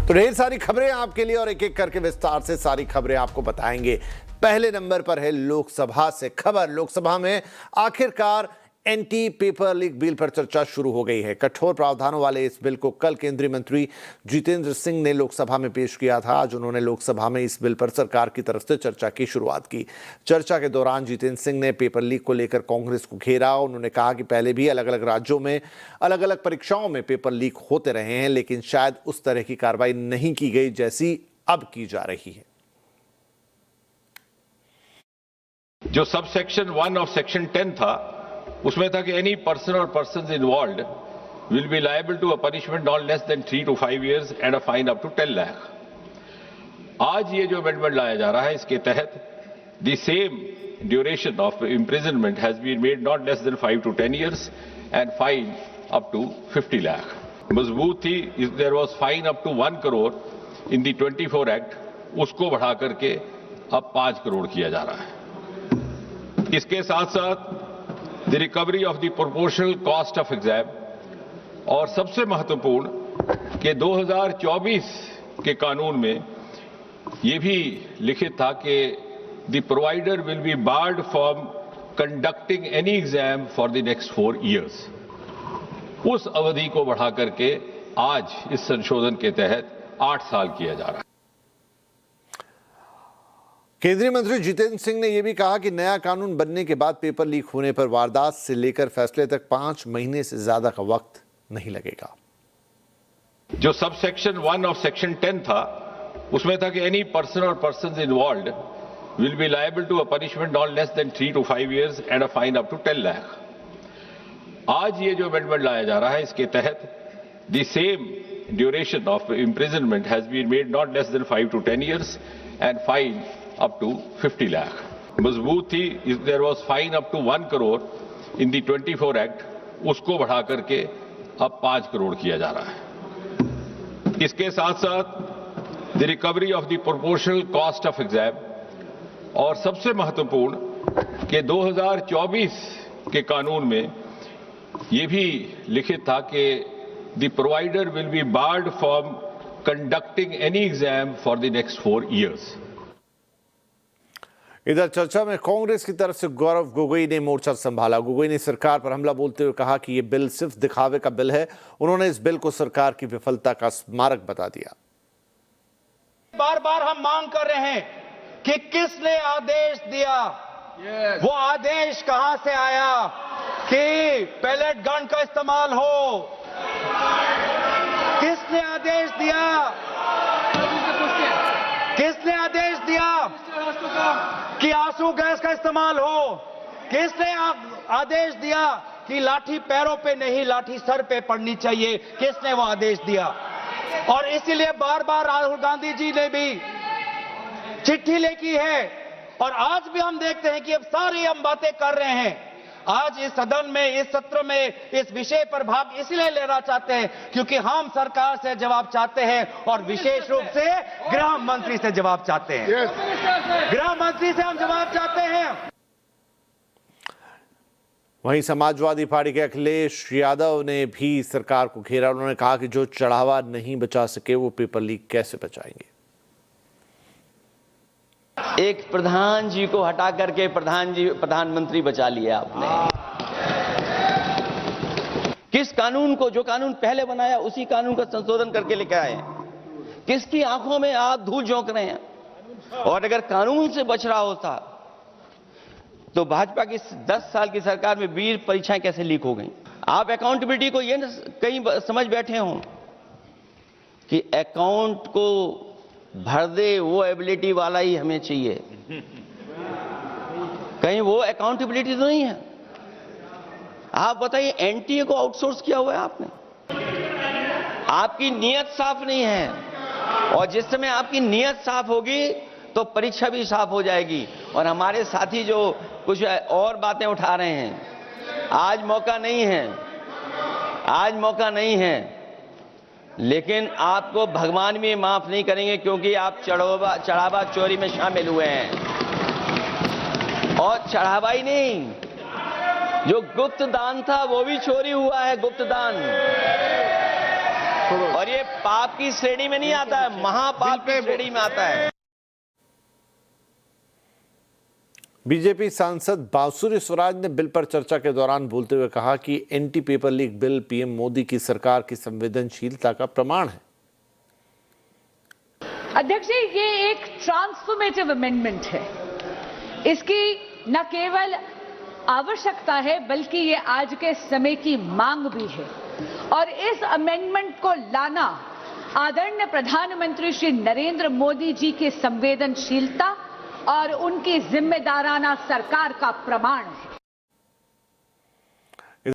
तो ढेर सारी खबरें आपके लिए और एक एक करके विस्तार से सारी खबरें आपको बताएंगे। पहले नंबर पर है लोकसभा से खबर। लोकसभा में आखिरकार एंटी पेपर लीक बिल पर चर्चा शुरू हो गई है। कठोर प्रावधानों वाले इस बिल को कल केंद्रीय मंत्री जितेंद्र सिंह ने लोकसभा में पेश किया था। आज उन्होंने लोकसभा में इस बिल पर सरकार की तरफ से चर्चा की शुरुआत की। चर्चा के दौरान जितेंद्र सिंह ने पेपर लीक को लेकर कांग्रेस को घेरा। उन्होंने कहा कि पहले भी अलग अलग राज्यों में अलग अलग परीक्षाओं में पेपर लीक होते रहे हैं, लेकिन शायद उस तरह की कार्रवाई नहीं की गई जैसी अब की जा रही है। जो सब सेक्शन 1 ऑफ सेक्शन 10 था, उसमें था कि एनी पर्सन और persons involved will be liable to a punishment not less than 3 to 5 years and a fine up to 10 lakh. आज ये जो अमेंडमेंट लाया जा रहा है, इसके तहत the same duration of imprisonment has been made not less than 5 to 10 years and fine up to 50 lakh. मजबूत थी, there was fine up to 1 crore in the 24 act, उसको बढ़ा करके अब 5 crore किया जा रहा है। इसके साथ साथ the recovery of the proportional cost of exam, और सबसे महत्वपूर्ण कि 2024 के कानून में यह भी लिखित था कि the provider will be board from conducting any exam for the next 4 years। उस अवधि को बढ़ा करके आज इस संशोधन के तहत 8 साल किया जा रहा है। केंद्रीय मंत्री जितेंद्र सिंह ने यह भी कहा कि नया कानून बनने के बाद पेपर लीक होने पर वारदात से लेकर फैसले तक 5 महीने से ज्यादा का वक्त नहीं लगेगा। जो सब सेक्शन 1 ऑफ सेक्शन 10 था, उसमें था कि एनी पर्सन और persons involved will be liable to a punishment not less than 3 to 5 years and a fine up to 10 lakh. आज ये जो अमेंडमेंट लाया जा रहा है, इसके तहत the same duration of imprisonment has been made not less than 5 to 10 years and fine up to 50 lakh. मजबूत थी, there was fine up to 1 crore in the 24 act, उसको बढ़ा करके अब 5 crore किया जा रहा है। इसके साथ साथ the recovery of the proportional cost of exam, और सबसे महत्वपूर्ण कि 2024 के कानून में यह भी लिखित था कि the provider will be board from conducting any exam for the next 4 years। इधर चर्चा में कांग्रेस की तरफ से गौरव गोगोई ने मोर्चा संभाला। गोगोई ने सरकार पर हमला बोलते हुए कहा कि यह बिल सिर्फ दिखावे का बिल है। उन्होंने इस बिल को सरकार की विफलता का स्मारक बता दिया। बार बार हम मांग कर रहे हैं कि किसने आदेश दिया, वो आदेश कहां से आया कि पैलेट गन का इस्तेमाल हो? किसने आदेश दिया? किसने आदेश दिया कि आंसू गैस का इस्तेमाल हो? किसने आदेश दिया कि लाठी पैरों पे नहीं, लाठी सर पे पड़नी चाहिए? किसने वो आदेश दिया? और इसीलिए बार बार राहुल गांधी जी ने भी चिट्ठी लिखी है, और आज भी हम देखते हैं कि अब सारी हम बातें कर रहे हैं। आज इस सदन में, इस सत्र में इस विषय पर भाग इसलिए लेना चाहते हैं क्योंकि हम सरकार से जवाब चाहते हैं, और विशेष रूप से गृह मंत्री से जवाब चाहते हैं। गृह मंत्री से हम जवाब चाहते हैं। वहीं समाजवादी पार्टी के अखिलेश यादव ने भी सरकार को घेरा। उन्होंने कहा कि जो चढ़ावा नहीं बचा सके वो पेपर लीक कैसे बचाएंगे। एक प्रधान जी को हटा करके प्रधानमंत्री बचा लिया आपने। किस कानून को, जो कानून पहले बनाया उसी कानून का संशोधन करके लेकर आए हैं। किसकी आंखों में आप धूल झोंक रहे हैं? और अगर कानून से बच रहा होता तो भाजपा की 10 साल की सरकार में 20 परीक्षाएं कैसे लीक हो गई? आप अकाउंटेबिलिटी को ये कहीं समझ बैठे हो कि अकाउंट को भर दे वो एबिलिटी वाला ही हमें चाहिए, कहीं वो अकाउंटेबिलिटी तो नहीं है। आप बताइए, एनटीए को आउटसोर्स किया हुआ है आपने। आपकी नीयत साफ नहीं है, और जिस समय आपकी नीयत साफ होगी तो परीक्षा भी साफ हो जाएगी। और हमारे साथी जो कुछ और बातें उठा रहे हैं, आज मौका नहीं है, आज मौका नहीं है, लेकिन आपको भगवान भी माफ नहीं करेंगे क्योंकि आप चढ़ावा चोरी में शामिल हुए हैं। और चढ़ावा ही नहीं, जो गुप्त दान था वो भी चोरी हुआ है। गुप्त दान और ये पाप की श्रेणी में नहीं आता है, महापाप की श्रेणी में आता है। बीजेपी सांसद बांसुरी स्वराज ने बिल पर चर्चा के दौरान बोलते हुए कहा कि anti paper leak bill PM Modi की सरकार की संवेदनशीलता का प्रमाण है। अध्यक्ष जी, ये एक ट्रांसफॉर्मेटिव अमेंडमेंट है। इसकी न केवल आवश्यकता है बल्कि ये आज के समय की मांग भी है। और इस अमेंडमेंट को लाना आदरणीय प्रधानमंत्री श्री नरेंद्र मोदी जी की संवेदनशीलता और उनकी जिम्मेदाराना सरकार का प्रमाण है।